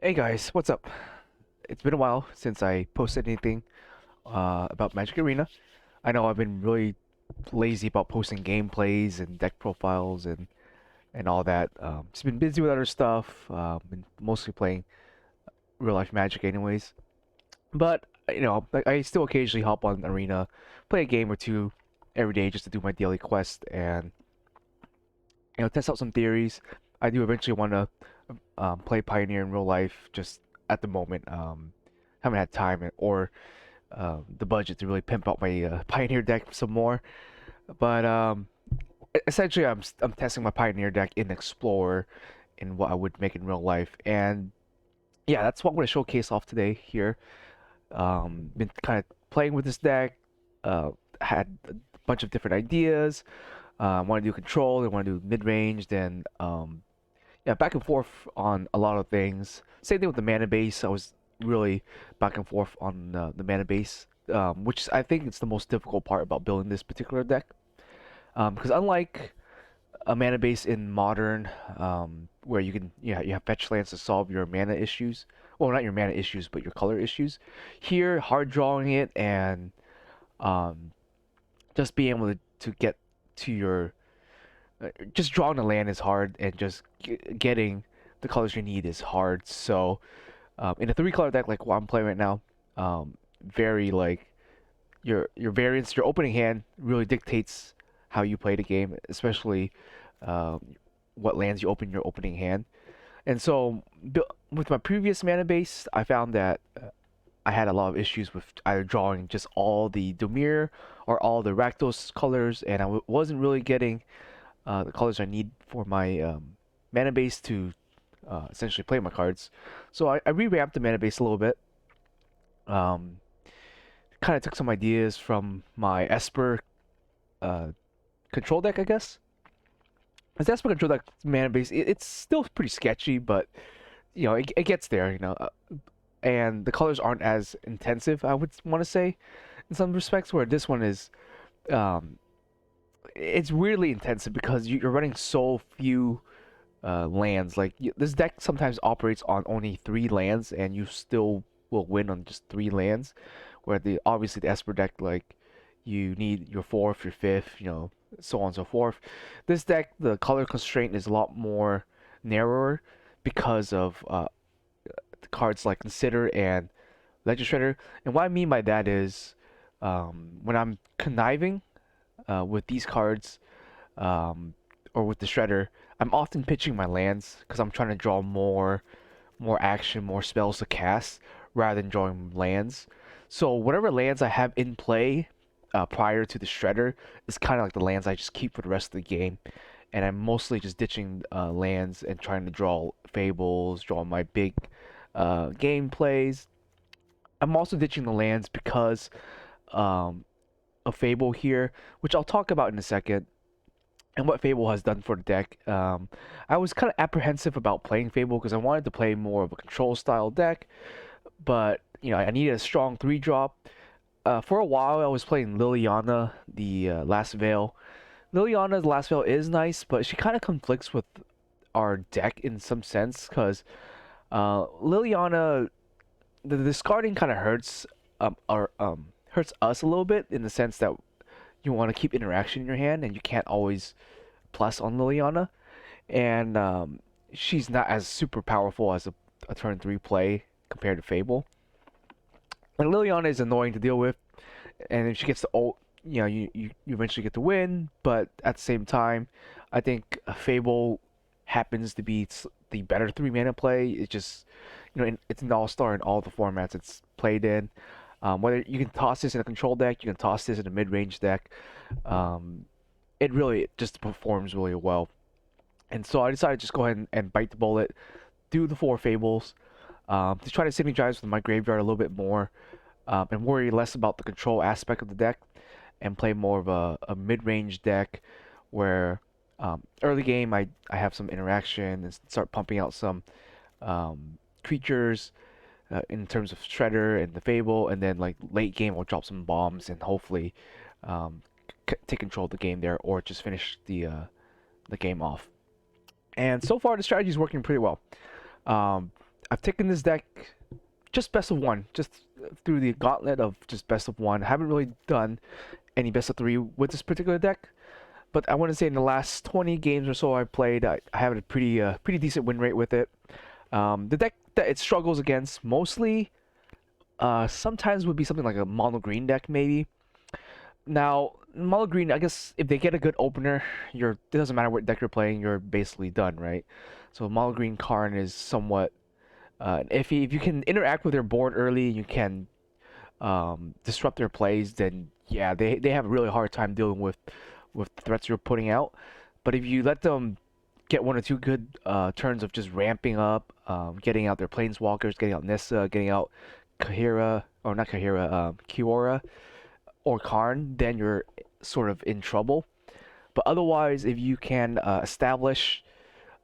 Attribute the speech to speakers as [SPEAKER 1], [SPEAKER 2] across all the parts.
[SPEAKER 1] Hey guys, what's up? It's been a while since I posted anything about Magic Arena. I know I've been really lazy about posting gameplays and deck profiles and all that. Just been busy with other stuff. Been mostly playing real life Magic anyways. But like, I still occasionally hop on Arena, play a game or two every day just to do my daily quest and test out some theories. I do eventually want to play Pioneer in real life. Just at the moment, haven't had time or the budget to really pimp out my Pioneer deck some more. But essentially, I'm testing my Pioneer deck in Explorer in what I would make in real life, and yeah, that's what I'm going to showcase off today here. Been kind of playing with this deck. Had a bunch of different ideas. Want to do control, then want to do mid range, then yeah, back and forth on a lot of things. Same thing with the mana base. I was really back and forth on the mana base, which I think is the most difficult part about building this particular deck. Because unlike a mana base in modern, where you can you have fetch lands to solve your mana issues. Well, not your mana issues, but your color issues. Here, hard drawing it and um, just being able to get to your just drawing the land is hard, and just getting the colors you need is hard. So in a three-color deck like what I'm playing right now, very like your variance, your opening hand really dictates how you play the game, especially um, what lands you open your opening hand. And so with my previous mana base, I found that I had a lot of issues with either drawing just all the Dimir or all the Rakdos colors, and I wasn't really getting the colors I need for my mana base to essentially play my cards. So I revamped the mana base a little bit. Um, Kind of took some ideas from my Esper uh, control deck, I guess. As Esper control deck mana base, it's still pretty sketchy, but it gets there. And the colors aren't as intensive, I would want to say, in some respects. Where this one is, um, it's weirdly intensive because you're running so few lands. Like this deck sometimes operates on only 3 lands, and you still will win on just 3 lands. Where the obviously the Esper deck, like you need your fourth, your fifth, so on and so forth. This deck, the color constraint is a lot more narrower because of the cards like Consider and Legend Shredder. And what I mean by that is, when I'm conniving with these cards, um, or with the Shredder, I'm often pitching my lands because I'm trying to draw more action, more spells to cast rather than drawing lands. So whatever lands I have in play prior to the Shredder is kind of like the lands I just keep for the rest of the game. And I'm mostly just ditching lands and trying to draw Fables, draw my big game plays. I'm also ditching the lands because um, of Fable here, which I'll talk about in a second, and what Fable has done for the deck. I was kind of apprehensive about playing Fable because I wanted to play more of a control style deck, but I needed a strong 3 drop. For a while, I was playing Liliana, the Last Veil. Liliana's Last Veil is nice, but she kind of conflicts with our deck in some sense because Liliana, the discarding kind of hurts us a little bit in the sense that you want to keep interaction in your hand, and you can't always plus on Liliana, and she's not as super powerful as a turn 3 play compared to Fable. And Liliana is annoying to deal with, and if she gets the ult, you eventually get to win. But at the same time, I think Fable happens to be the better 3 mana play. It's just it's an all-star in all the formats it's played in. Whether you can toss this in a control deck, you can toss this in a mid-range deck. Um, it really just performs really well. And so I decided to just go ahead and bite the bullet, do the 4 Fables, to try to synergize with my graveyard a little bit more, and worry less about the control aspect of the deck, and play more of a mid-range deck where early game I have some interaction and start pumping out some creatures in terms of Shredder and the Fable, and then like late game I'll drop some bombs and hopefully um, take control of the game there, or just finish the game off. And so far the strategy is working pretty well. Um, I've taken this deck just best of one, just through the gauntlet of just best of one. I haven't really done any best of three with this particular deck, but I want to say in the last 20 games or so I played, I have a pretty decent win rate with it. The deck that it struggles against mostly sometimes would be something like a mono green deck maybe. Now mono green, I guess if they get a good opener, it doesn't matter what deck you're playing, you're basically done, right? So mono green Karn is somewhat if you can interact with their board early, you can disrupt their plays, then yeah, they have a really hard time dealing with the threats you're putting out. But if you let them get one or two good turns of just ramping up, getting out their planeswalkers, getting out Nissa, getting out Kahira, or not Kahira, Kiora or Karn, then you're sort of in trouble. But otherwise, if you can establish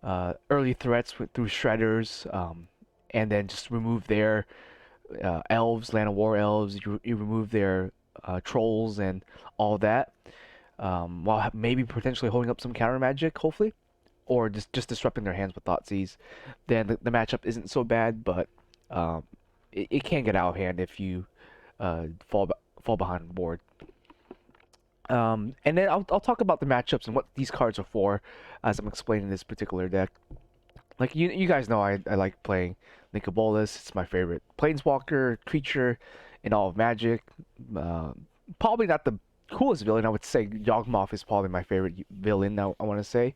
[SPEAKER 1] early threats through shredders, and then just remove their elves, Land of War elves, you remove their trolls and all that, while maybe potentially holding up some counter magic, hopefully, or just disrupting their hands with Thoughtseize, then the matchup isn't so bad, but it can get out of hand if you fall behind the board. And then I'll talk about the matchups and what these cards are for as I'm explaining this particular deck. Like you guys know, I like playing Nicobolus. It's my favorite planeswalker creature in all of Magic. Probably not the coolest villain. I would say Yawgmoth is probably my favorite villain. Now I want to say,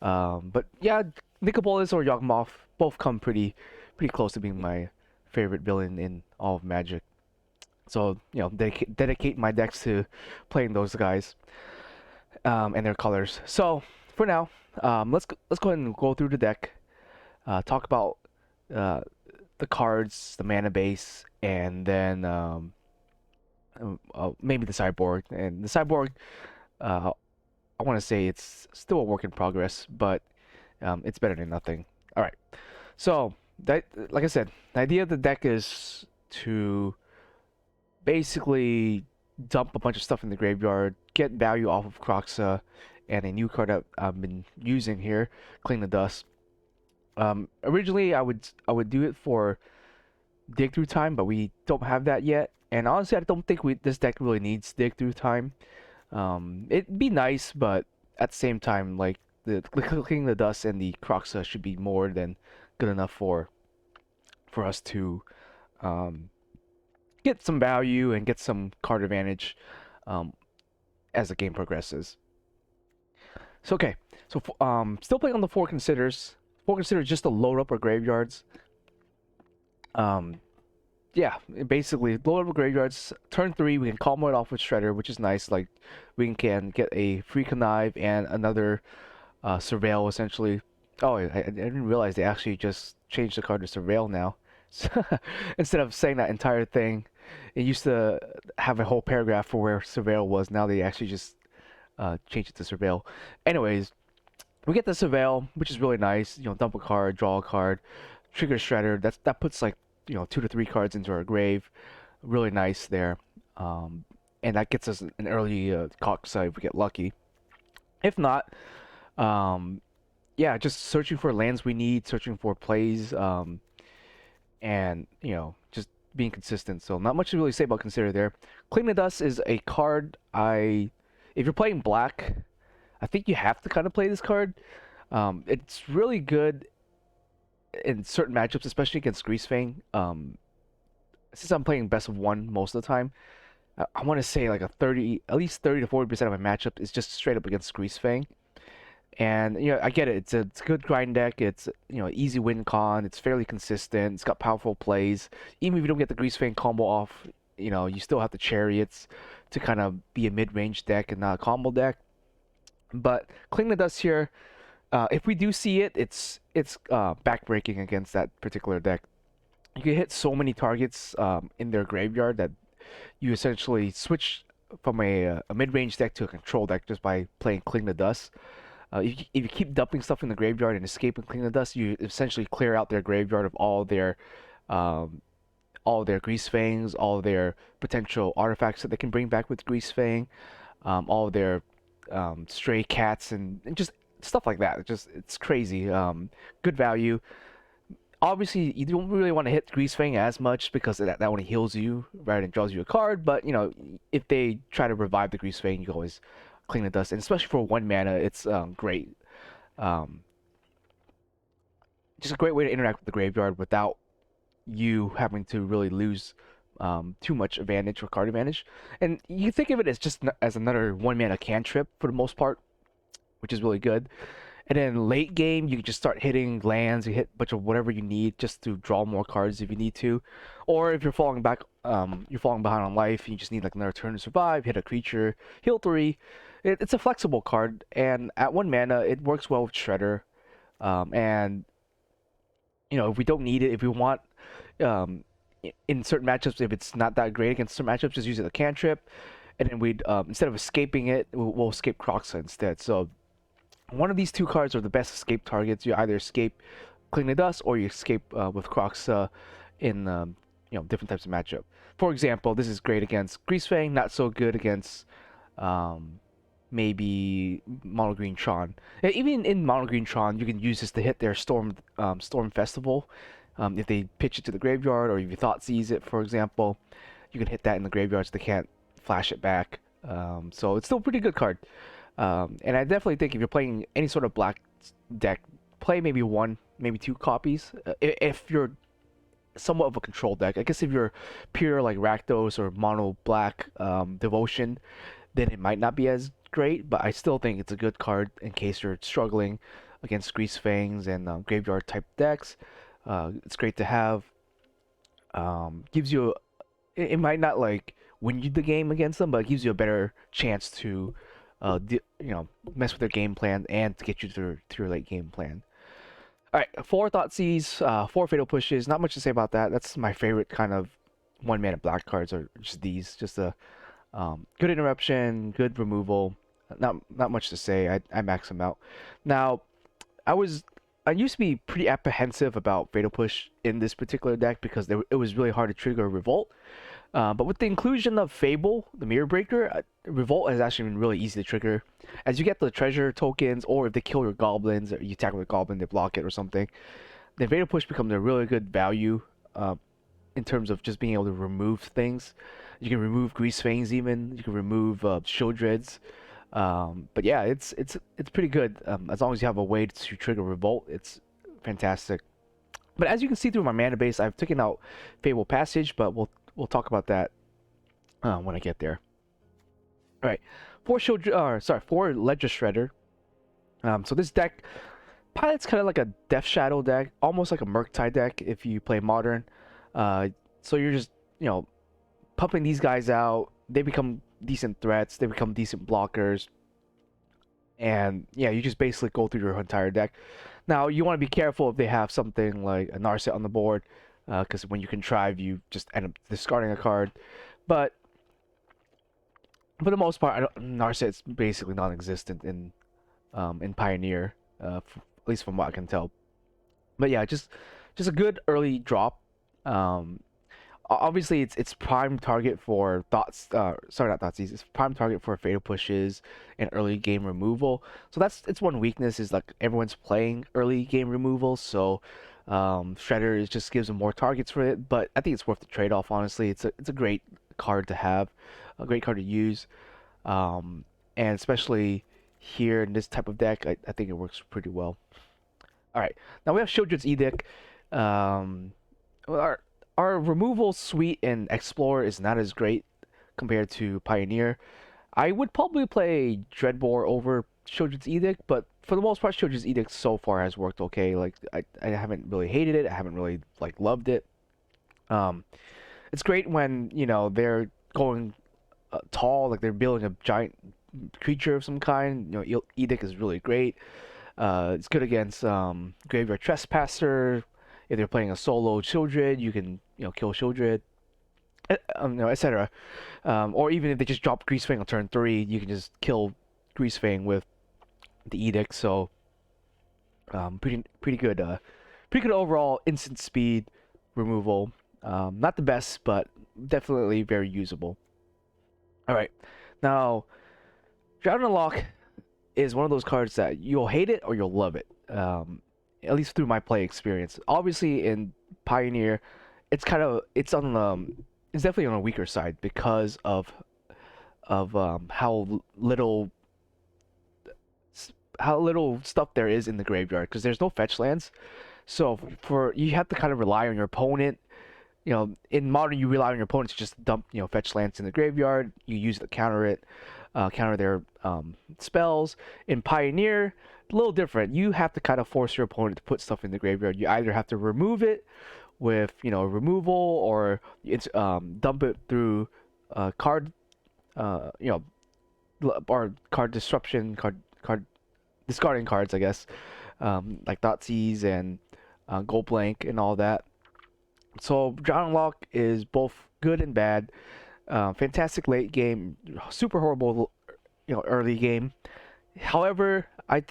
[SPEAKER 1] but yeah, Nicobolus or Yawgmoth both come pretty close to being my favorite villain in all of Magic. So you know, dedicate my decks to playing those guys and their colors. So for now, let's go ahead and go through the deck. Talk about the cards, the mana base, and then maybe the sideboard. And the sideboard, I want to say it's still a work in progress, but it's better than nothing. All right. So like I said, the idea of the deck is to basically dump a bunch of stuff in the graveyard, get value off of Kroxa, and a new card that I've been using here, Clean the Dust. Originally, I would do it for dig through time, but we don't have that yet. And honestly, I don't think this deck really needs dig through time. It'd be nice, but at the same time, like the cleaning the dust and the Kroxa should be more than good enough for us to get some value and get some card advantage as the game progresses. So okay, so still playing on the four considers. Four considers just to load up our graveyards. Yeah, basically load up our graveyards. Turn 3, we can combo it off with Shredder, which is nice. Like we can get a free Connive and another Surveil essentially. Oh, I didn't realize they actually just changed the card to Surveil now. Instead of saying that entire thing, it used to have a whole paragraph for where Surveil was. Now they actually just changed it to Surveil. Anyways, we get the Surveil, which is really nice. You know, dump a card, draw a card, trigger Shredder. That puts like 2 to 3 cards into our grave. Really nice there. And that gets us an early Kroxa if we get lucky. If not, yeah, just searching for lands we need, searching for plays, and just being consistent. So not much to really say about Consider there. Clean the Dust is a card if you're playing black, I think you have to kind of play this card. It's really good in certain matchups, especially against Greasefang. Since I'm playing best of one most of the time, I want to say like at least 30 to 40% of my matchup is just straight up against Greasefang. And I get it. It's a good grind deck. It's easy win con. It's fairly consistent. It's got powerful plays. Even if you don't get the Greasefang combo off, you still have the Chariots to kind of be a mid-range deck and not a combo deck. But Clean the Dust here, if we do see it, it's backbreaking against that particular deck. You can hit so many targets in their graveyard that you essentially switch from a mid-range deck to a control deck just by playing Clean the Dust. If you keep dumping stuff in the graveyard and escaping Clean the Dust, you essentially clear out their graveyard of all their Greasefangs, all their potential artifacts that they can bring back with Greasefang, all of their stray cats and just stuff like that. It's crazy. Good value. Obviously, you don't really want to hit Grease Fang as much because that only heals you rather than draws you a card. But you know, if they try to revive the Grease Fang, you can always clean the dust. And especially for 1 mana, it's great. Um, just a great way to interact with the graveyard without you having to really lose too much advantage or card advantage. And you think of it as just as another 1 mana cantrip for the most part, which is really good. And then late game, you can just start hitting lands. You hit a bunch of whatever you need just to draw more cards if you need to, or if you're falling back, you're falling behind on life, and you just need like another turn to survive. Hit a creature, heal 3. It's a flexible card, and at 1 mana, it works well with Shredder. And you know, if we don't need it, if we want, um, in certain matchups, if it's not that great against certain matchups, just use it as a cantrip, and then we'd instead of escaping it, we'll escape Croxa instead. So one of these two cards are the best escape targets. You either escape Clean the Dust or you escape with Croxa in different types of matchup. For example, this is great against Greasefang, not so good against um, maybe Mono Green Tron. Even in Mono Green Tron, you can use this to hit their Storm Festival. If they pitch it to the graveyard, or if you thought seize it, for example, you can hit that in the graveyard so they can't flash it back. So it's still a pretty good card. And I definitely think if you're playing any sort of black deck, play maybe 1, maybe 2 copies. If you're somewhat of a control deck, I guess if you're pure like Rakdos or mono black Devotion, then it might not be as great. But I still think it's a good card in case you're struggling against Grease Fangs and graveyard type decks. It's great to have. Gives you, it might not like win you the game against them, but it gives you a better chance to mess with their game plan and to get you through your late game plan. All right, 4 Thoughtseize, 4 Fatal Pushes. Not much to say about that. That's my favorite kind of 1 mana black cards, are just these. Just a good interruption, good removal. Not much to say. I max them out. Now, I used to be pretty apprehensive about Fatal Push in this particular deck because it was really hard to trigger a Revolt. But with the inclusion of Fable, the Mirror Breaker, Revolt has actually been really easy to trigger. As you get the treasure tokens, or if they kill your goblins, or you attack with a goblin, they block it or something, then Fatal Push becomes a really good value in terms of just being able to remove things. You can remove Grease Fangs even. You can remove Shieldreds. But yeah, it's pretty good. As long as you have a way to trigger Revolt, it's fantastic. But as you can see through my mana base, I've taken out Fable Passage, but we'll talk about that when I get there. All right, 4 Ledger Shredder. So this deck, Pilot's kind of like a Death Shadow deck, almost like a Murktide deck if you play Modern. So you're just pumping these guys out. They become decent threats. They become decent blockers. And yeah, you just basically go through your entire deck. Now you want to be careful if they have something like a Narset on the board, because when you contrive, you just end up discarding a card. But for the most part, Narset's basically non-existent in Pioneer, at least from what I can tell. But yeah, just a good early drop. Obviously, it's prime target for not Thoughtseize. It's prime target for Fatal Pushes and early game removal. So it's one weakness, is like everyone's playing early game removal. So Shredder just gives them more targets for it. But I think it's worth the trade-off. Honestly, it's a great card to have, a great card to use, and especially here in this type of deck, I think it works pretty well. All right, now we have Shieldred's Edict. Our removal suite in Explorer is not as great compared to Pioneer. I would probably play Dreadbore over Shieldred's Edict, but for the most part, Shieldred's Edict so far has worked okay. Like I haven't really hated it. I haven't really loved it. It's great when they're going tall, like they're building a giant creature of some kind. Edict is really great. It's good against Graveyard Trespasser. If they're playing a solo Shieldred, you can kill Shieldred, etc. Or even if they just drop Greasefang on turn 3, you can just kill Greasefang with the Edict. So pretty good overall instant speed removal. Not the best, but definitely very usable. All right, now Drown and Lock is one of those cards that you'll hate it or you'll love it. at least through my play experience. Obviously, in Pioneer, it's definitely on a weaker side because of how little stuff there is in the graveyard because there's no fetch lands. So for you have to kind of rely on your opponent. You know, in modern, you rely on your opponent to just dump, fetch lands in the graveyard. You use it to counter their spells. In Pioneer, a little different. You have to kind of force your opponent to put stuff in the graveyard. You either have to remove it with, removal, or it's dump it through card, uh, you know, or card disruption, card discarding cards, I guess, like Thoughtseize and Gold Blank and all that. So Drown Lock is both good and bad. Fantastic late game, super horrible, early game. However,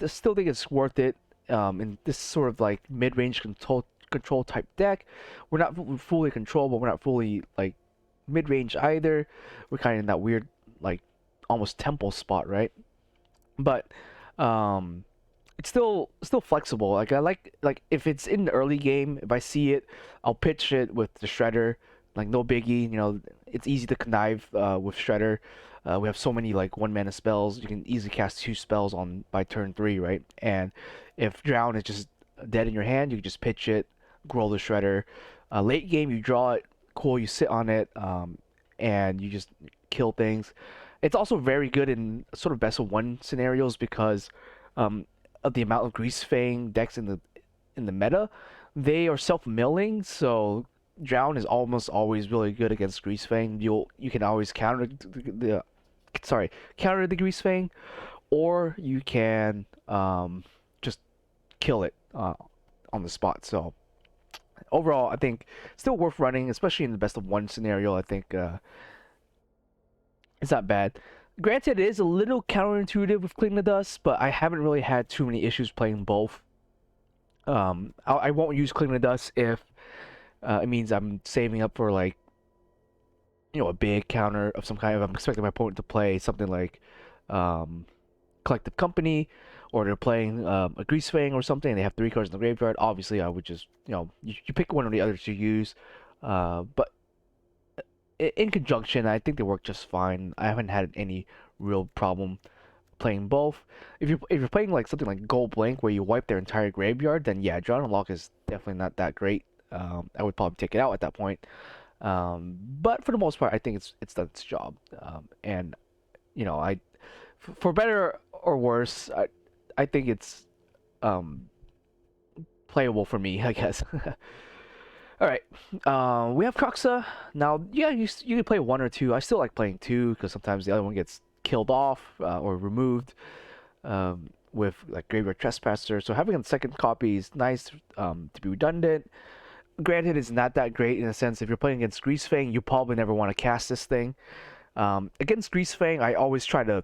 [SPEAKER 1] still think it's worth it. In this sort of like mid-range control type deck, we're not fully control, but we're not fully like mid-range either. We're kind of in that weird like almost temple spot, right? But um, it's still flexible. Like I like if it's in the early game, if I see it, I'll pitch it with the Shredder. Like no biggie, it's easy to connive with Shredder. We have so many like 1 mana spells. You can easily cast 2 spells on by turn 3, right? And if Drown is just dead in your hand, you can just pitch it, grow the Shredder. Late game, you draw it, cool. You sit on it, and you just kill things. It's also very good in sort of best of one scenarios because um, of the amount of Grease Fang decks in the meta. They are self-milling, so Drown is almost always really good against Grease Fang. You can always counter the Grease Fang, or you can just kill it on the spot. So overall, I think still worth running, especially in the best of one scenario. I think it's not bad. Granted, it is a little counterintuitive with Cling the Dust, but I haven't really had too many issues playing both. I won't use Cling the Dust if it means I'm saving up for like a big counter of some kind. If I'm expecting my opponent to play something like um, Collective Company, or they're playing a Grease Fang or something, and they have 3 cards in the graveyard. Obviously, I would just you pick one or the other to use. But in conjunction, I think they work just fine. I haven't had any real problem playing both. If you're playing like something like Gold Blank where you wipe their entire graveyard, then yeah, Drawn and Lock is definitely not that great. I would probably take it out at that point. But for the most part, I think it's done its job. And I for better or worse, I think it's um, playable for me, I guess. All right, we have Kroxa now. Yeah, you can play 1 or 2. I still like playing 2 because sometimes the other one gets killed off or removed with like Graveyard Trespasser. So having a second copy is nice to be redundant. Granted, it's not that great in a sense. If you're playing against Grease Fang, you probably never want to cast this thing. Against Grease Fang, I always try to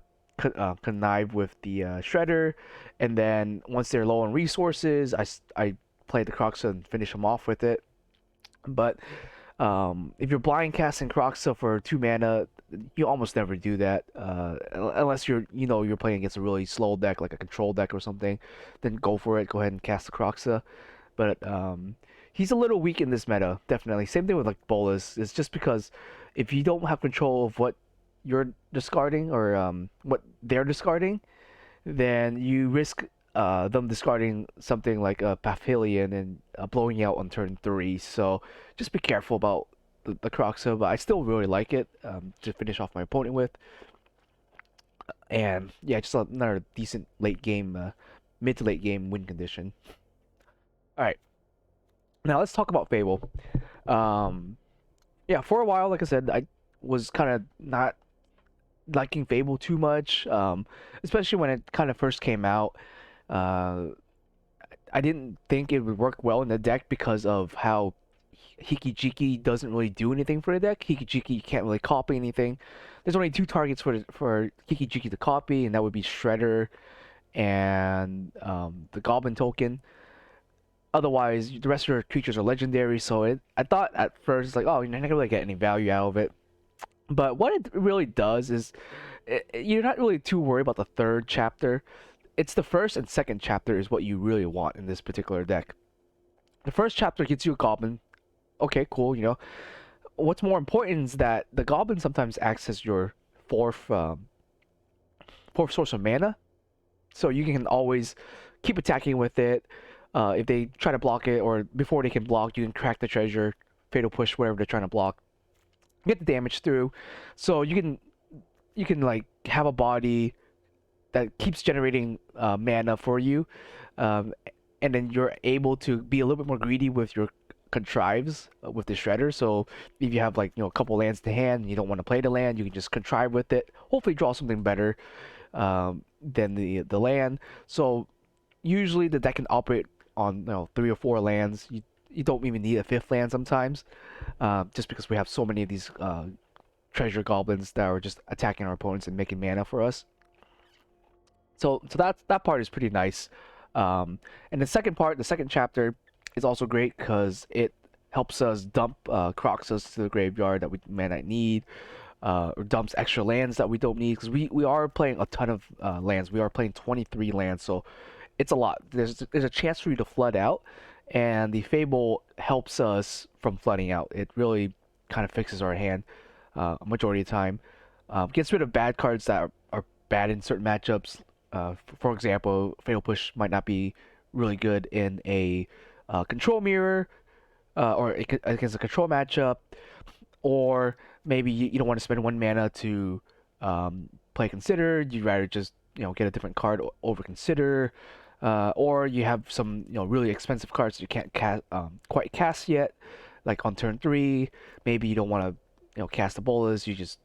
[SPEAKER 1] connive with the Shredder, and then once they're low on resources, I play the Kroxa and finish them off with it. But if you're blind casting Kroxa for 2 mana, you almost never do that unless you're playing against a really slow deck like a control deck or something. Then go for it. Go ahead and cast the Kroxa. But he's a little weak in this meta, definitely. Same thing with like Bolas. It's just because if you don't have control of what you're discarding or what they're discarding, then you risk them discarding something like a Paphilion and blowing you out on turn 3. So just be careful about the Kroxa, but I still really like it to finish off my opponent with. And yeah, just another decent late game, mid to late game win condition. All right, now let's talk about Fable. Um, yeah, for a while, like I said, I was kind of not liking Fable too much, especially when it kind of first came out. Uh, I didn't think it would work well in the deck because of how Hiki-Jiki doesn't really do anything for the deck. Hiki-Jiki can't really copy anything. There's only 2 targets for Hiki-Jiki to copy, and that would be Shredder and the Goblin token. Otherwise, the rest of your creatures are legendary, so I thought at first, like, oh, you're not gonna really get any value out of it. But what it really does is, you're not really too worried about the third chapter. it's the first and second chapter is what you really want in this particular deck. The first chapter gets you a goblin. Okay, cool. What's more important is that the goblin sometimes acts as your fourth fourth source of mana, so you can always keep attacking with it. If they try to block it, or before they can block, you can crack the treasure, fatal push, whatever they're trying to block, get the damage through. So you can like have a body that keeps generating mana for you, um, and then you're able to be a little bit more greedy with your contrives with the shredder. So if you have like a couple lands to hand and you don't want to play the land, you can just contrive with it, hopefully draw something better than the land. So usually the deck can operate on 3 or 4 lands. You don't even need a fifth land sometimes, just because we have so many of these treasure goblins that are just attacking our opponents and making mana for us. So that part is pretty nice. And the second part, the second chapter, is also great because it helps us dump Grixis to the graveyard that we may not need, or dumps extra lands that we don't need, because we are playing a ton of lands. We are playing 23 lands, so it's a lot. There's a chance for you to flood out, and the Fable helps us from flooding out. It really kind of fixes our hand a majority of the time. Gets rid of bad cards that are bad in certain matchups. For example, Fatal Push might not be really good in a control mirror, or against a control matchup, or maybe you don't want to spend 1 mana to play Consider. You'd rather just get a different card over Consider, or you have some really expensive cards you can't quite cast yet, like on turn 3. Maybe you don't want to cast a bolus. You just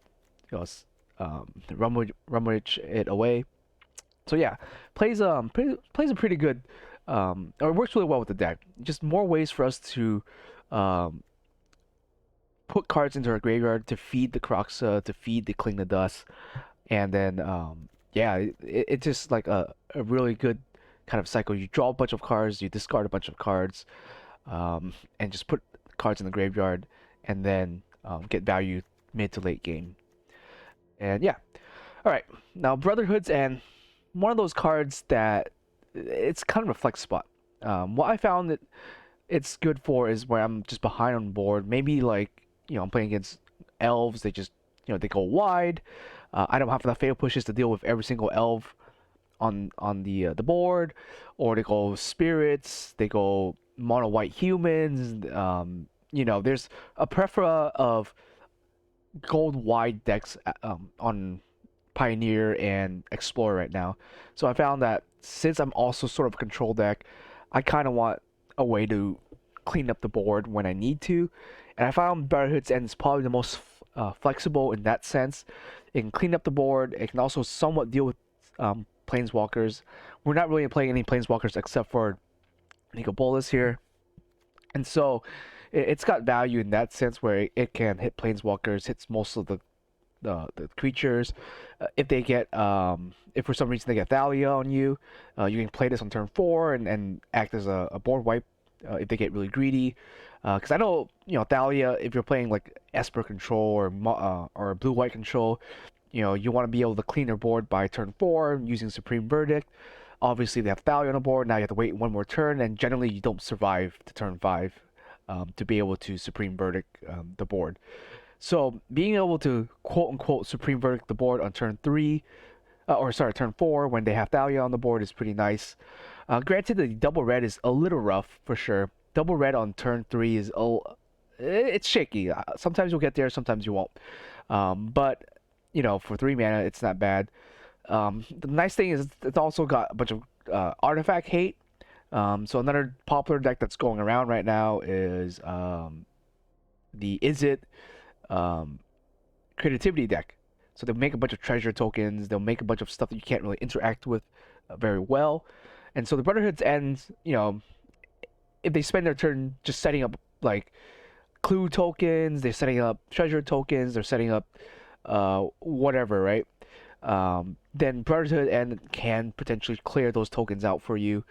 [SPEAKER 1] rummage it away. So yeah, plays a pretty good, or it works really well with the deck. Just more ways for us to put cards into our graveyard to feed the Kroxa, to feed the Cling the Dust, and then yeah, it's just like a really good kind of cycle. You draw a bunch of cards, you discard a bunch of cards, and just put cards in the graveyard, and then get value mid to late game. And yeah, all right, now Brotherhoods, and one of those cards that it's kind of a flex spot. What I found that it's good for is where I'm just behind on board. Maybe like I'm playing against elves. They just they go wide. I don't have enough fatal pushes to deal with every single elf on the board, or they go spirits. They go mono white humans. There's a plethora of gold wide decks on Pioneer and Explorer right now. So I found that since I'm also sort of a control deck, I kind of want a way to clean up the board when I need to. And I found Brotherhood's End is probably the most flexible in that sense. It can clean up the board. It can also somewhat deal with Planeswalkers. We're not really playing any Planeswalkers except for Nico Bolas here. And so it's got value in that sense where it can hit Planeswalkers, hits most of the creatures. If they get if for some reason they get Thalia on you, you can play this on turn 4 and act as a board wipe if they get really greedy. Because I know Thalia, if you're playing like Esper control or blue white control, you want to be able to clean their board by turn 4 using Supreme Verdict. Obviously, they have Thalia on the board. Now you have to wait one more turn, and generally you don't survive to turn 5 to be able to Supreme Verdict the board. So being able to quote-unquote Supreme Verdict the board on turn 3, turn 4 when they have Thalia on the board is pretty nice. Granted, the double red is a little rough for sure. Double red on turn 3 is it's shaky. Sometimes you'll get there, sometimes you won't. But for 3 mana, it's not bad. The nice thing is it's also got a bunch of artifact hate. So another popular deck that's going around right now is the Izzet creativity deck. So they'll make a bunch of treasure tokens. They'll make a bunch of stuff that you can't really interact with very well. And so the Brotherhood's End, if they spend their turn just setting up like clue tokens, they're setting up treasure tokens, they're setting up whatever, right? Then Brotherhood End can potentially clear those tokens out for you,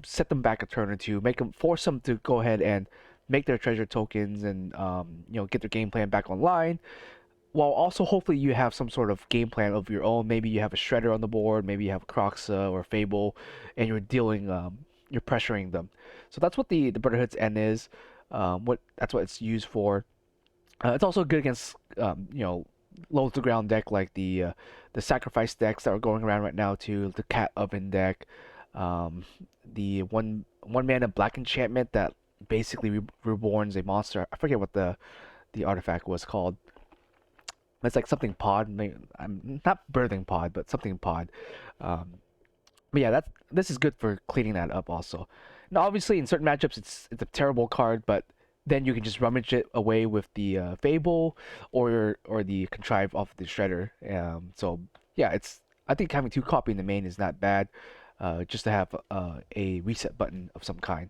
[SPEAKER 1] set them back a turn or two, force them to go ahead and make their treasure tokens and get their game plan back online. while also hopefully you have some sort of game plan of your own. Maybe you have a Shredder on the board, maybe you have Croxa or Fable, and you're pressuring them. So that's what the Brotherhood's End is. That's what it's used for. It's also good against low to ground deck like the sacrifice decks that are going around right now too. The Cat Oven deck, um, the one mana black enchantment that basically reborns a monster. I forget what the artifact was called. It's like something pod. Maybe, I'm not birthing pod, but something pod. Um, but yeah, this is good for cleaning that up also. Now, obviously, in certain matchups, it's a terrible card, but then you can just rummage it away with the Fable or the Contrive off the Shredder. So yeah, I think having two copy in the main is not bad. Just to have a reset button of some kind.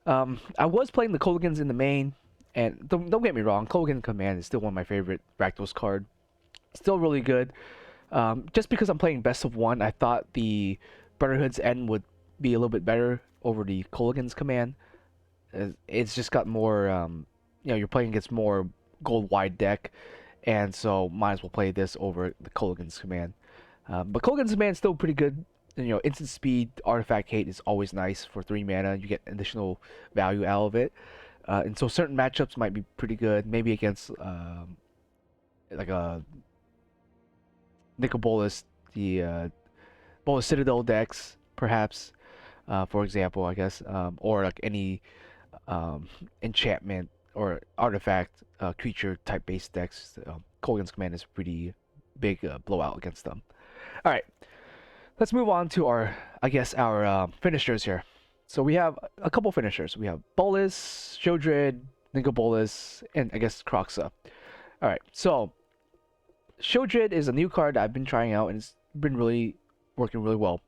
[SPEAKER 1] I was playing the Kolagans in the main, and don't get me wrong, Kolagan Command is still one of my favorite Rakdos card. Still really good. Just because I'm playing best of one, I thought the Brotherhood's End would be a little bit better over the Kolaghan's Command. It's just got more, you're playing against more gold wide deck, and so might as well play this over the Kolaghan's Command. But Kolaghan's Command is still pretty good. Instant speed, artifact hate is always nice for 3 mana. You get additional value out of it. And so certain matchups might be pretty good. Maybe against like a Nicol Bolas, the Bolas Citadel decks, perhaps, for example, I guess, or like any enchantment or artifact creature type based decks. Kolaghan's Command is pretty big blowout against them. All right, let's move on to our finishers here. So we have a couple finishers. We have Bolas, Shieldred, Nicol Bolas, and I guess Croxa. All right, so Shieldred is a new card I've been trying out, and it's been really working really well.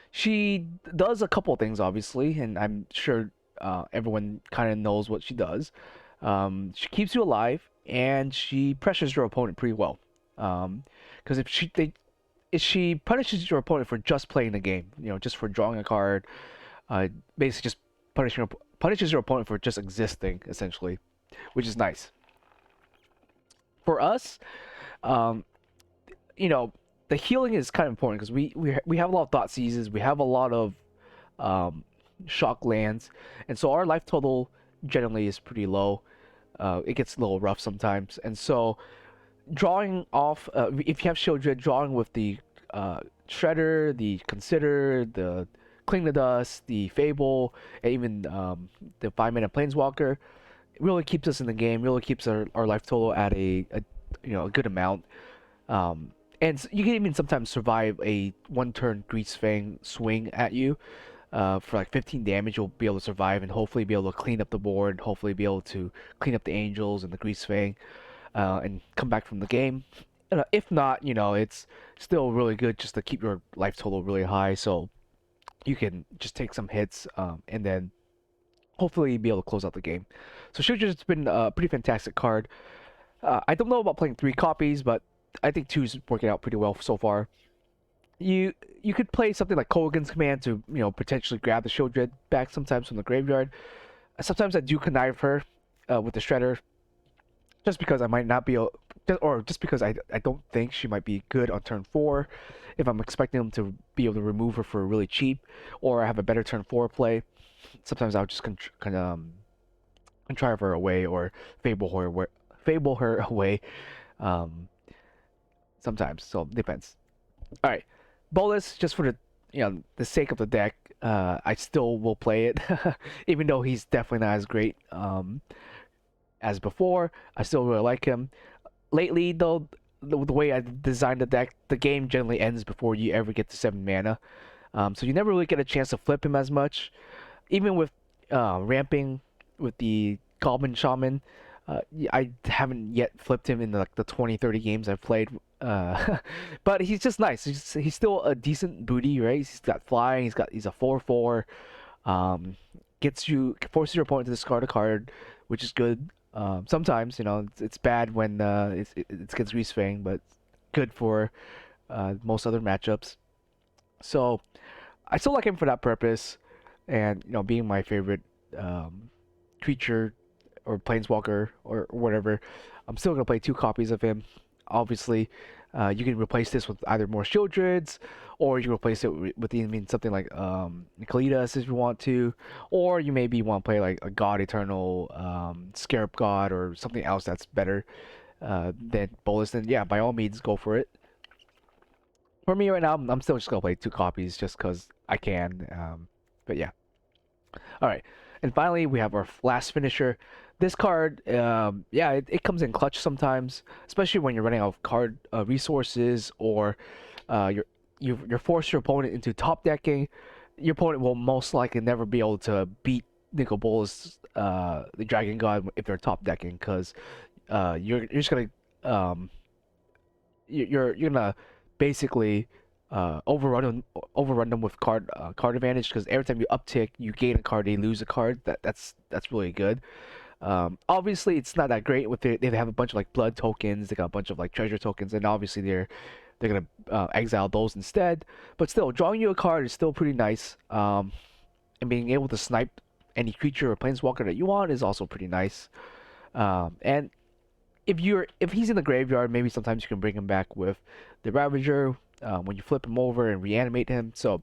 [SPEAKER 1] She does a couple things, obviously, and I'm sure everyone kind of knows what she does. She keeps you alive, and she pressures your opponent pretty well. Because if she punishes your opponent for just playing the game, just for drawing a card, basically just punishes your opponent for just existing, essentially, which is nice. For us, um, the healing is kind of important because we have a lot of thought seizes, we have a lot of um, shock lands, and so our life total generally is pretty low. It gets a little rough sometimes, and so drawing off if you have Shieldred, drawing with the Shredder, the Consider, the Cling to Dust, the Fable, and even the 5 mana Planeswalker, it really keeps us in the game. Really keeps our life total at a good amount. And you can even sometimes survive a one-turn Grease Fang swing at you. For like 15 damage, you'll be able to survive and hopefully be able to clean up the board. Hopefully, be able to clean up the Angels and the Grease Fang, and come back from the game. If not, it's still really good just to keep your life total really high, so you can just take some hits, and then hopefully be able to close out the game. So Shieldred's been a pretty fantastic card. I don't know about playing 3 copies, but I think 2's working out pretty well so far. You could play something like Kolaghan's Command to potentially grab the Shieldred back sometimes from the graveyard. Sometimes I do connive her with the Shredder, just because I might not be able, or just because I don't think she might be good on turn 4. If I'm expecting them to be able to remove her for really cheap, or I have a better turn 4 play, sometimes I'll just contrive her away or fable her away. Um, Sometimes, so depends. All right, Bolas, just for the sake of the deck, I still will play it, even though he's definitely not as great as before. I still really like him. Lately, though, the way I designed the deck, the game generally ends before you ever get to 7 mana. So you never really get a chance to flip him as much. Even with ramping with the Goblin Shaman, I haven't yet flipped him in the 20, 30 games I've played. But he's just nice. He's still a decent booty, right? He's got flying. He's a 4/4. Forces your opponent to discard a card, which is good. Sometimes it's bad when it's against Grease Fang, but good for most other matchups. So I still like him for that purpose, and being my favorite creature or Planeswalker or whatever, I'm still gonna play 2 copies of him. Obviously, you can replace this with either more Shieldreds, or you can replace it with even something like Kalidas if you want to, or you maybe want to play like a God Eternal, Scarab God, or something else that's better than Bolus. Then yeah, by all means, go for it. For me right now, I'm still just gonna play 2 copies just because I can. But yeah. All right, and finally we have our last finisher. This card, yeah, it comes in clutch sometimes, especially when you're running out of card resources, or you're forced your opponent into top decking. Your opponent will most likely never be able to beat Nicol Bolas, the Dragon God, if they're top decking, because you're just gonna um, you're gonna basically overrun them with card advantage, because every time you uptick, you gain a card, they lose a card. That's really good. Obviously, it's not that great with it. They have a bunch of like blood tokens. They got a bunch of like treasure tokens, and obviously they're gonna exile those instead. But still, drawing you a card is still pretty nice. And being able to snipe any creature or planeswalker that you want is also pretty nice. And if he's in the graveyard, maybe sometimes you can bring him back with the Ravager when you flip him over and reanimate him. So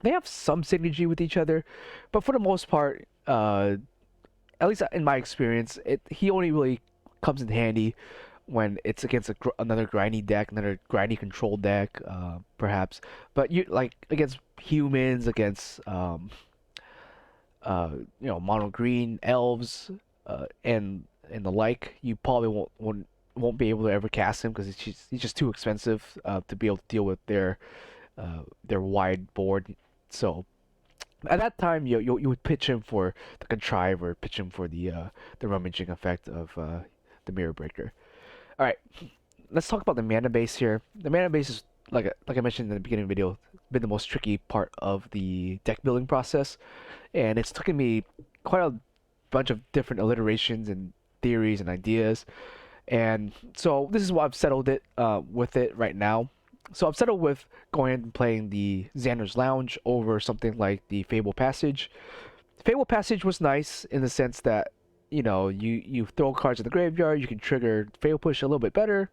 [SPEAKER 1] they have some synergy with each other, but for the most part, at least in my experience, he only really comes in handy when it's against another grindy deck, another grindy control deck, perhaps. But you like against humans, against mono green elves, and the like, you probably won't be able to ever cast him, because he's just too expensive to be able to deal with their wide board. So at that time, you would pitch him for the contrive, or pitch him for the rummaging effect of the mirror breaker. All right, let's talk about the mana base here. The mana base is like I mentioned in the beginning of the video, been the most tricky part of the deck building process, and it's taken me quite a bunch of different alliterations and theories and ideas. And so this is what I've settled it with it right now. So I've settled with going and playing the Xander's Lounge over something like the Fable Passage. Fable Passage was nice in the sense that you throw cards in the graveyard, you can trigger Fable Push a little bit better.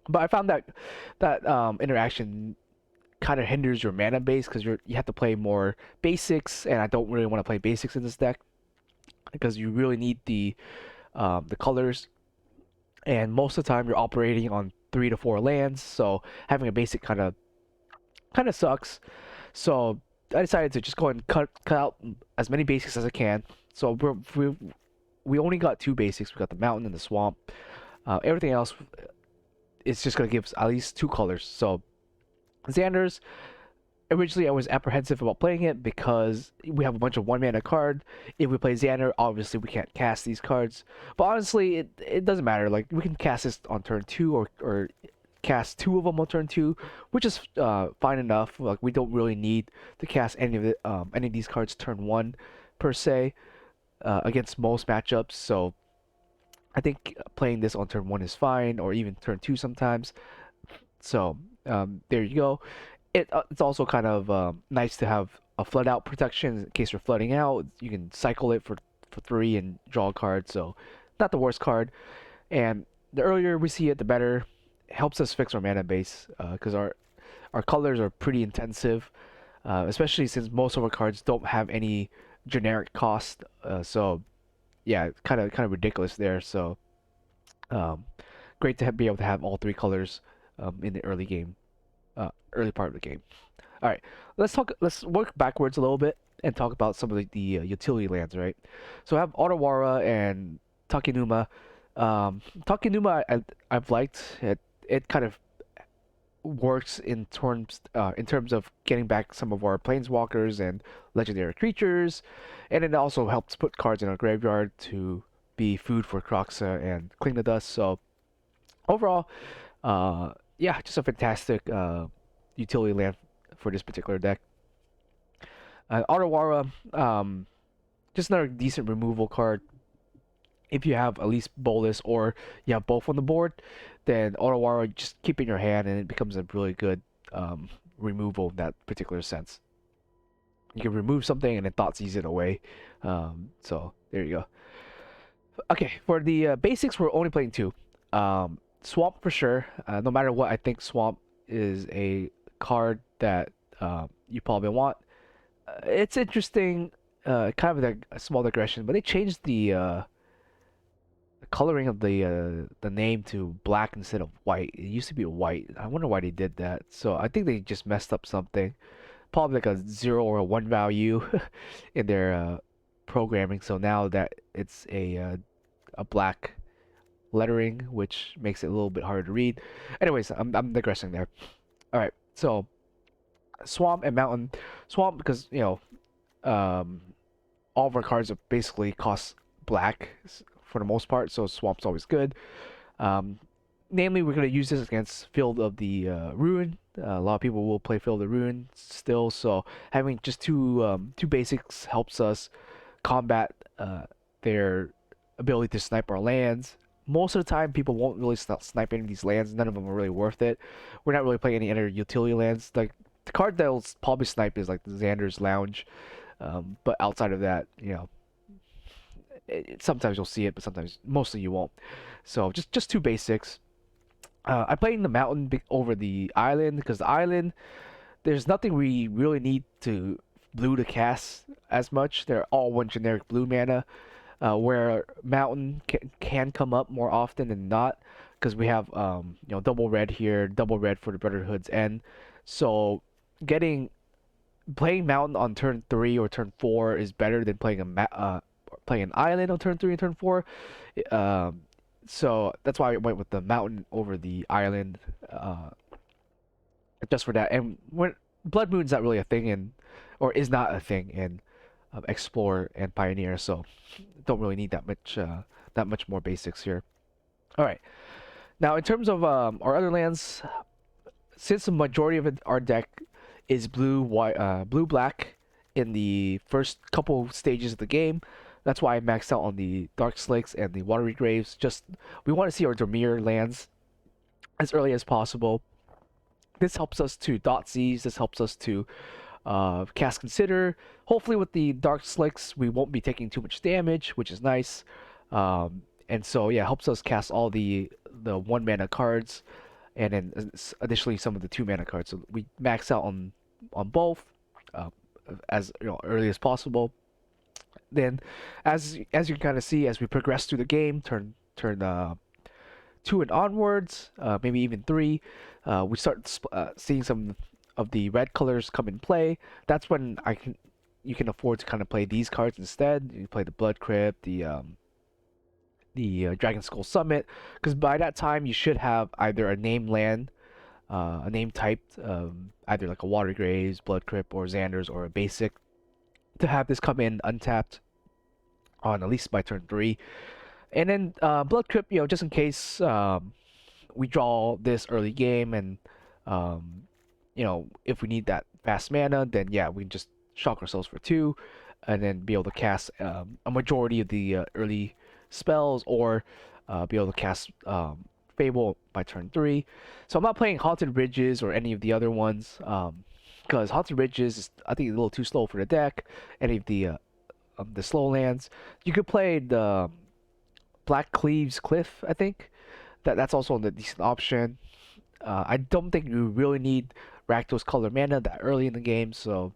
[SPEAKER 1] But I found that interaction kind of hinders your mana base, because you have to play more basics, and I don't really want to play basics in this deck, because you really need the colors, and most of the time you're operating on 3 to 4 lands, so having a basic kind of sucks. So I decided to just go and cut out as many basics as I can. So we only got 2 basics. We got the mountain and the swamp. Everything else is just gonna give us at least 2 colors. So Xander's, originally I was apprehensive about playing it because we have a bunch of 1 mana card. If we play Xander, obviously we can't cast these cards. But honestly, it doesn't matter. Like, we can cast this on turn 2, or cast 2 of them on turn 2, which is fine enough. Like, we don't really need to cast any of these cards turn 1 per se against most matchups. So I think playing this on turn 1 is fine, or even turn 2 sometimes. So there you go. It's also kind of nice to have a flood out protection in case you're flooding out. You can cycle it for 3 and draw a card, so not the worst card. And the earlier we see it, the better. It helps us fix our mana base, because our colors are pretty intensive, especially since most of our cards don't have any generic cost. So yeah, kind of ridiculous there. So great to be able to have all 3 colors in the early game. Early part of the game. All right, let's work backwards a little bit and talk about some of the utility lands, right? So I have Otawara and Takenuma. Takenuma I've liked it. It kind of works in terms of getting back some of our planeswalkers and legendary creatures, and it also helps put cards in our graveyard to be food for Kroxa and Cling the Dust. So overall, yeah, just a fantastic utility land for this particular deck. Otawara, just another decent removal card. If you have at least Bolus, or you have both on the board, then Otawara just keep in your hand, and it becomes a really good removal in that particular sense. You can remove something and then Thoughtseize it away. So there you go. Okay, for the basics, we're only playing two. Swamp for sure. No matter what, I think Swamp is a card that you probably want. It's interesting, kind of a small digression, but they changed the coloring of the name to black instead of white. It used to be white. I wonder why they did that. So I think they just messed up something, probably like a 0 or a 1 value in their programming. So now that it's a black lettering, which makes it a little bit harder to read. Anyways, I'm digressing there. All right, so Swamp and Mountain. Swamp because um, all of our cards are basically cost black for the most part, so Swamp's always good. Um, Namely, we're going to use this against Field of the Ruin. A lot of people will play Field of the Ruin still, so having just two basics helps us combat their ability to snipe our lands. Most of the time, people won't really snipe any of these lands. None of them are really worth it. We're not really playing any other utility lands. Like the card that'll probably snipe is like the Xander's Lounge, but outside of that, sometimes you'll see it, but sometimes mostly you won't. So just two basics. I'm playing the mountain over the island because the island there's nothing we really need to blue to cast as much. They're all one generic blue mana, where mountain can come up more often than not because we have double red here, double red for the Brotherhood's End. So getting playing mountain on turn 3 or turn 4 is better than playing an island on turn 3 and turn 4. Um, so that's why I went with the mountain over the island, just for that. And when Blood Moon's not really a thing or is not a thing in Explore and Pioneer, so don't really need that much more basics here. All right. Now in terms of our other lands, since the majority of our deck is blue black in the first couple stages of the game. That's why I maxed out on the Dark Slicks and the Watery Graves. Just we want to see our Dormir lands as early as possible. This helps us to dot seize. This helps us to cast Consider. Hopefully, with the Dark Slicks, we won't be taking too much damage, which is nice. And so yeah, helps us cast all the 1 mana cards, and then additionally some of the 2 mana cards. So we max out on both uh, as early as possible. Then, as you kind of see as we progress through the game, turn 2 and onwards, maybe even 3, we start seeing some of the red colors come in play. That's when you can afford to kind of play these cards instead. You play the Blood Crypt, the Dragon Skull Summit, because by that time you should have either a named land, a name typed, either like a Water Graves, Blood Crypt, or Xander's, or a basic, to have this come in untapped on at least by turn 3. And then Blood Crypt, just in case we draw this early game, and if we need that fast mana, then yeah, we can just shock ourselves for 2, and then be able to cast a majority of the early spells, or be able to cast Fable by turn 3. So I'm not playing Haunted Ridges or any of the other ones, because Haunted Ridges is, I think, a little too slow for the deck. Any of the slow lands, you could play the Black Cleaves Cliff. I think that's also a decent option. I don't think you really need Rakdos Color mana that early in the game, so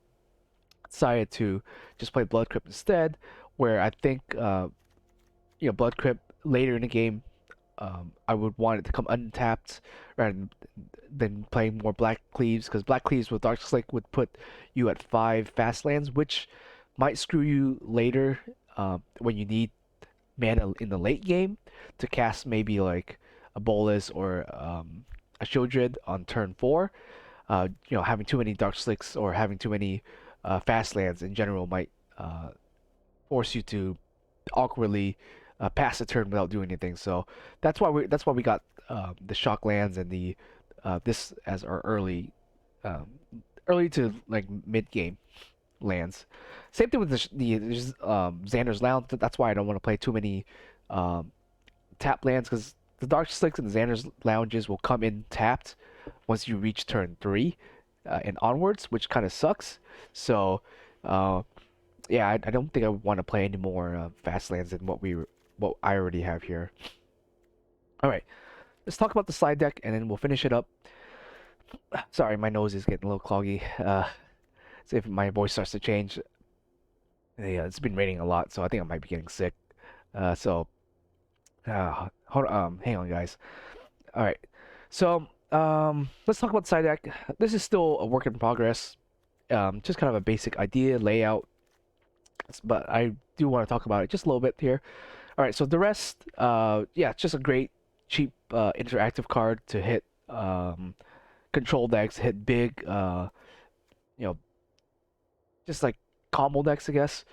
[SPEAKER 1] decided to just play Blood Crypt instead. Where I think Blood Crypt later in the game, I would want it to come untapped rather than playing more Black Cleaves, because Black Cleaves with Dark Slick would put you at 5 fast lands, which might screw you later when you need mana in the late game to cast maybe like a Bolus or a Shieldred on turn 4. Having too many Dark Slicks or having too many fast lands in general might force you to awkwardly pass a turn without doing anything. So that's why we got the shock lands and the this as our um, early to like mid game lands. Same thing with the Xander's Lounge. That's why I don't want to play too many um, tap lands, because the Dark Slicks and the Xander's Lounges will come in tapped once you reach turn 3 and onwards, which kind of sucks. So yeah, I don't think I want to play any more fast lands than what what I already have here. All right, let's talk about the slide deck, and then we'll finish it up. Sorry, my nose is getting a little cloggy. See if my voice starts to change. Yeah, it's been raining a lot, so I think I might be getting sick. Hang on, guys. All right, so let's talk about the side deck. This is still a work in progress. Just kind of a basic idea, layout, but I do want to talk about it just a little bit here. All right, so the rest, yeah, it's just a great, cheap, interactive card to hit control decks, hit big, you know, just like combo decks, I guess.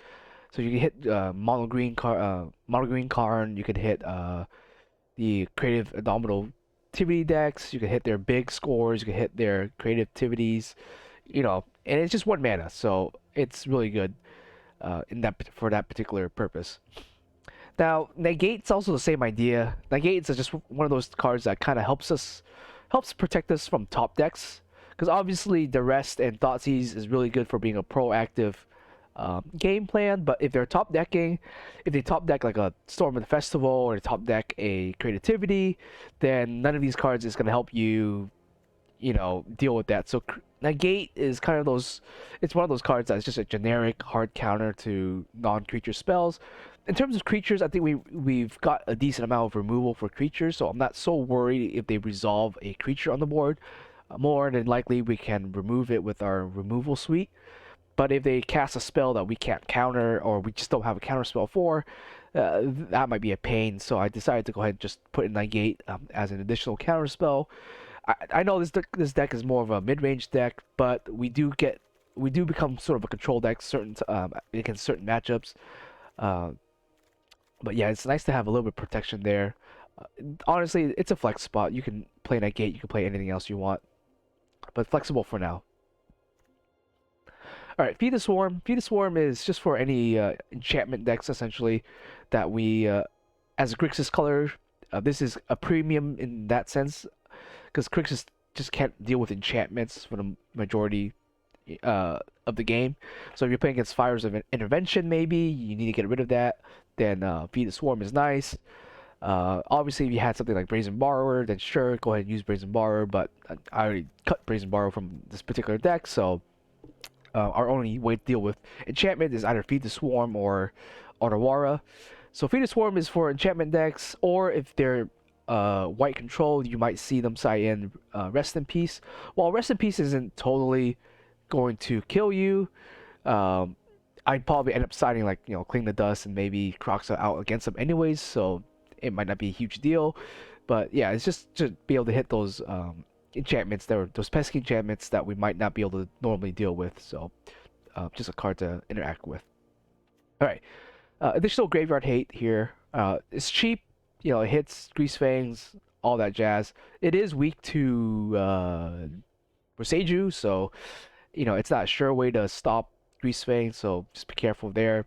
[SPEAKER 1] So you can hit mono green Karn. You can hit the creative Indomitable activity decks. You can hit their big scores. You can hit their creative activities. And it's just 1 mana, so it's really good for that particular purpose. Now, Negate's also the same idea. Negate's is just one of those cards that kind of helps protect us from top decks. Because obviously, the rest and Thoughtseize is really good for being a proactive game plan. But if they're top decking, if they top deck like a Storm of the Festival or they top deck a Creativity, then none of these cards is going to help you, deal with that. So Negate is kind of it's one of those cards that's just a generic hard counter to non-creature spells. In terms of creatures, I think we've got a decent amount of removal for creatures, so I'm not so worried if they resolve a creature on the board. More than likely, we can remove it with our removal suite. But if they cast a spell that we can't counter, or we just don't have a counter spell for, that might be a pain. So I decided to go ahead and just put in Negate as an additional counter spell. I know this deck is more of a mid-range deck, but we do become sort of a control deck against certain matchups. But yeah, it's nice to have a little bit of protection there. Honestly, it's a flex spot. You can play Negate, you can play anything else you want, but flexible for now. All right, Feed the Swarm. Feed the Swarm is just for any enchantment decks essentially that we, as a Grixis color, this is a premium in that sense, because Grixis just can't deal with enchantments for the majority of the game. So if you're playing against Fires of Intervention, maybe you need to get rid of that. Then Feed the Swarm is nice. Obviously, if you had something like Brazen Borrower, then sure, go ahead and use Brazen Borrower. But I already cut Brazen Borrower from this particular deck, so our only way to deal with enchantment is either Feed the Swarm or Otawara. So Feed the Swarm is for enchantment decks, or if they're white control, you might see them side in Rest in Peace. While Rest in Peace isn't totally going to kill you, I'd probably end up siding like Clean the Dust and maybe Croxa out against them anyways, so it might not be a huge deal. But yeah, it's just to be able to hit those enchantments, those pesky enchantments that we might not be able to normally deal with. So just a card to interact with. All right, additional graveyard hate here. It's cheap. It hits Grease Fangs, all that jazz. It is weak to Boseiju, so it's not a sure way to stop Grease Fangs, so just be careful there.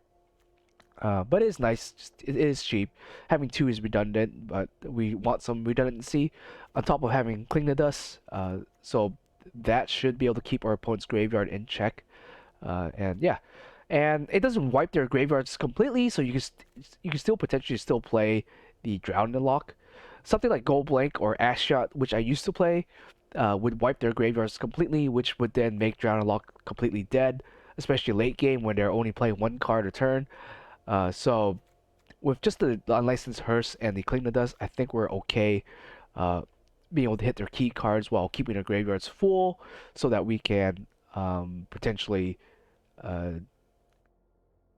[SPEAKER 1] But it is nice. It is cheap. Having 2 is redundant, but we want some redundancy on top of having Cling the Dust. So that should be able to keep our opponent's graveyard in check. And yeah, and it doesn't wipe their graveyards completely, so you can still potentially play the Drown in Lock. Something like Gold Blank or Ash Shot, which I used to play, would wipe their graveyards completely, which would then make Drown in Lock completely dead, especially late game when they're only playing 1 card a turn. So with just the Unlicensed Hearse and the Cling the Dust, I think we're okay being able to hit their key cards while keeping their graveyards full, so that we can potentially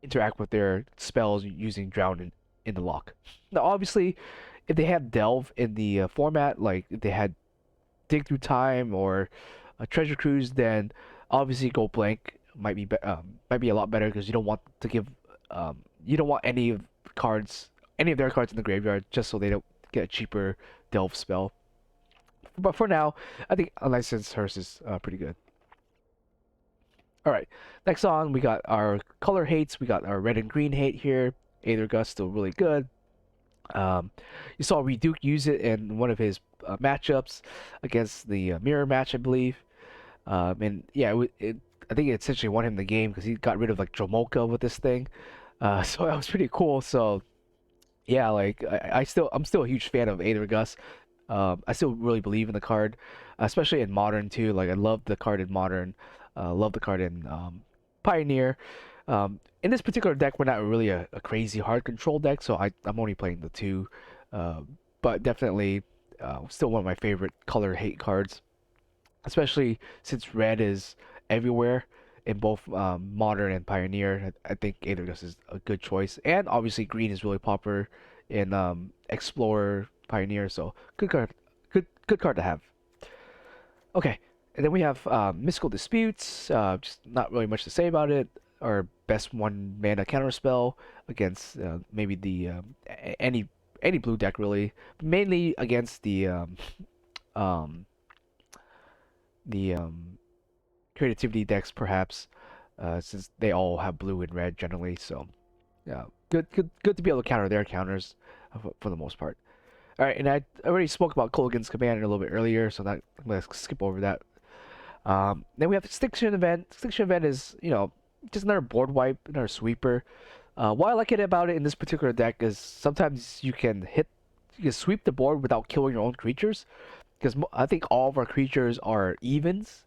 [SPEAKER 1] interact with their spells using Drown in the Lock. Now, obviously, if they have Delve in the format, like if they had Dig Through Time or a Treasure Cruise, then obviously Go Blank might be a lot better, because you don't want to give you don't want any of their cards in the graveyard, just so they don't get a cheaper Delve spell. But for now, I think Unlicensed Hearse is pretty good. All right, next on we got our color hates. We got our red and green hate here. Aether Gust still really good. You saw Reduke use it in one of his matchups against the mirror match, I believe. And yeah, I think it essentially won him the game because he got rid of like Dromoka with this thing. So that was pretty cool. So Yeah, like I'm still a huge fan of Aether Gus. I still really believe in the card, especially in Modern too. Like I love the card in Modern, love the card in Pioneer. In this particular deck, we're not really a crazy hard control deck, so I'm only playing the two, uh, but definitely still one of my favorite color hate cards, especially since red is everywhere in both modern and pioneer. I think Aethergus is a good choice, and obviously green is really popular in explorer pioneer. So good card, good card to have. Okay, and then we have mystical disputes. Just not really much to say about it. Our best one mana counter spell against maybe the any blue deck really, mainly against um, the creativity decks perhaps, since they all have blue and red generally. So yeah, good to be able to counter their counters for the most part. All right, and I already spoke about Kolaghan's Command a little bit earlier, so that I'm gonna skip over that. Then we have the Extinction Event. Extinction Event is, just another board wipe, another sweeper. What I like it about it in this particular deck is sometimes you can sweep the board without killing your own creatures. Because I think all of our creatures are evens,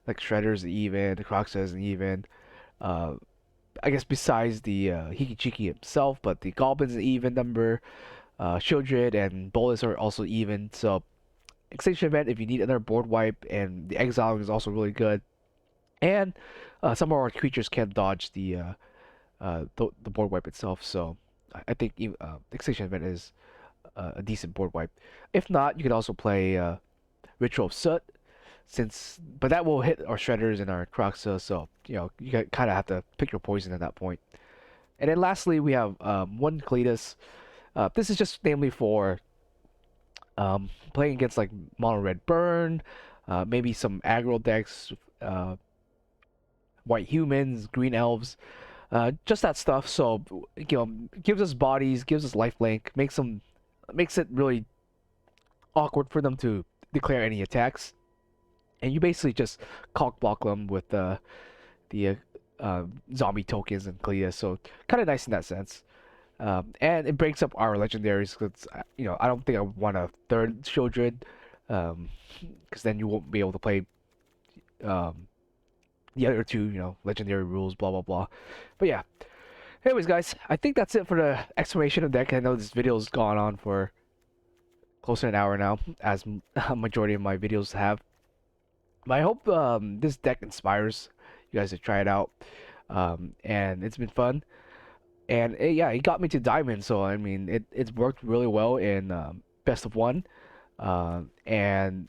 [SPEAKER 1] like Shredder's even, the Croxa's an even. Uh, I guess besides the Hiki himself, but the Goblin's an even number. Shieldred and Bolus are also even. So Extinction Event, if you need another board wipe, and the Exiling is also really good. And some of our creatures can dodge the board wipe itself. So I think Extinction Event is a decent board wipe. If not, you can also play Ritual of Soot, but that will hit our Shredders and our Croxa. So you kind of have to pick your poison at that point. And then lastly, we have one Cletus. This is just namely for playing against like mono red burn, maybe some aggro decks, white humans, green elves, just that stuff. So gives us bodies, gives us lifelink, makes it really awkward for them to declare any attacks, and you basically just cock block them with the zombie tokens and Cletus. So kind of nice in that sense. And it breaks up our legendaries because I don't think I want a third Shieldred, because then you won't be able to play um, the other two, legendary rules, blah blah blah. But yeah. Anyways, guys, I think that's it for the explanation of the deck. I know this video's gone on for close to an hour now, as a majority of my videos have. But I hope this deck inspires you guys to try it out. And it's been fun. And yeah, it got me to Diamond, so I mean, it's worked really well in Best of One. And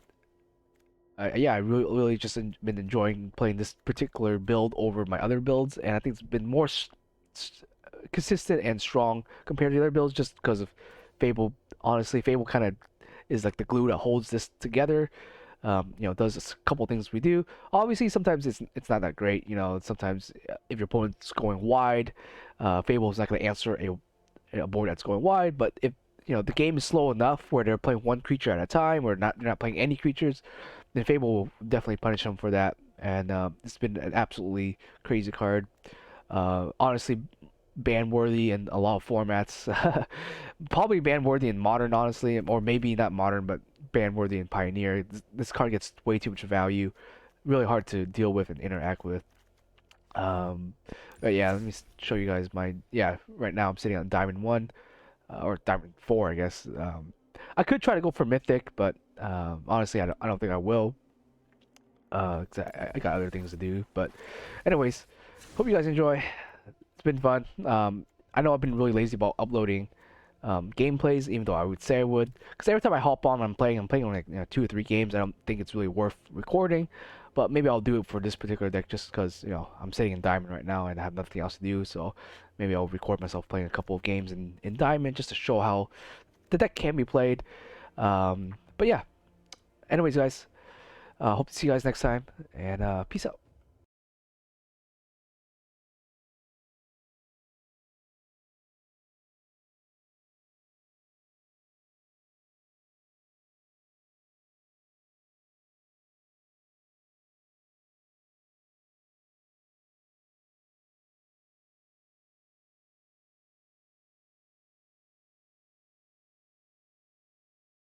[SPEAKER 1] yeah, I really just been enjoying playing this particular build over my other builds, and I think it's been more consistent and strong compared to the other builds just because of Fable. Honestly, Fable kind of is like the glue that holds this together. Does a couple things we do. Obviously, sometimes it's not that great. Sometimes if your opponent's going wide, Fable is not going to answer a board that's going wide. But if the game is slow enough where they're playing one creature at a time, or they're not playing any creatures, then Fable will definitely punish them for that. And it's been an absolutely crazy card. Honestly, ban worthy in a lot of formats. Probably ban worthy in Modern, honestly, or maybe not Modern, but ban worthy in Pioneer. This card gets way too much value, really hard to deal with and interact with. Um, but yeah, let me show you guys my Right now I'm sitting on Diamond 1, or Diamond 4, I guess. I could try to go for Mythic, but honestly, I don't think I will. 'Cause I got other things to do. But anyways, hope you guys enjoy. It's been fun. I know I've been really lazy about uploading gameplays, even though I would say I would. Because every time I hop on, I'm playing like 2 or 3 games. I don't think it's really worth recording. But maybe I'll do it for this particular deck just because, I'm sitting in Diamond right now and I have nothing else to do. So maybe I'll record myself playing a couple of games in Diamond just to show how the deck can be played. But yeah. Anyways, guys, hope to see you guys next time. And peace out.